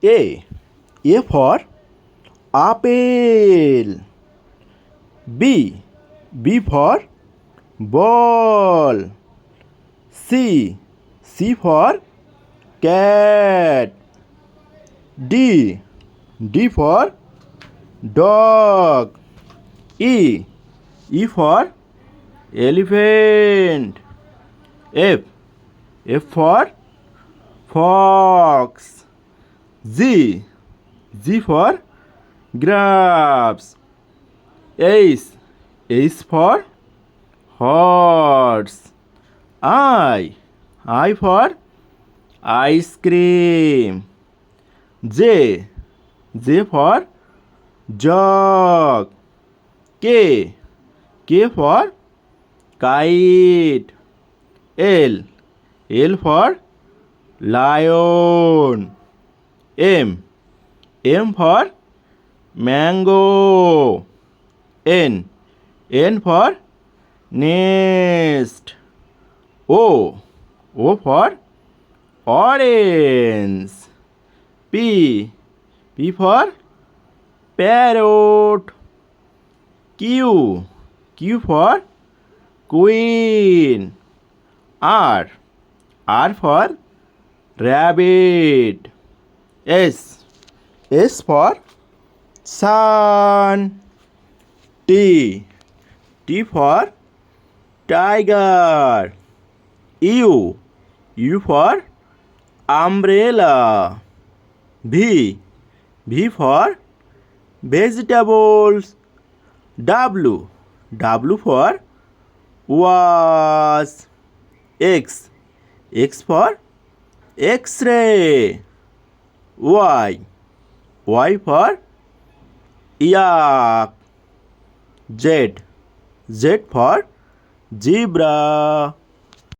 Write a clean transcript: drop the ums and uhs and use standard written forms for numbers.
A. A for apple. B. B for ball. C. C for cat. D. D for dog. E. E for elephant. F. F for fox. G. G for grapes. H. H for horse. I. I for ice cream. J. J for jug. K. K for kite. L. L for lion. M. M for mango. N. N for nest. O. O for orange. P. P for parrot. Q. Q for queen. R. R for rabbit. S. S for sun. T. T for tiger. U. U for umbrella. V. V for vegetables. W. W for watch. X. X for X-ray. Y. Y for yak. Z. Z for zebra.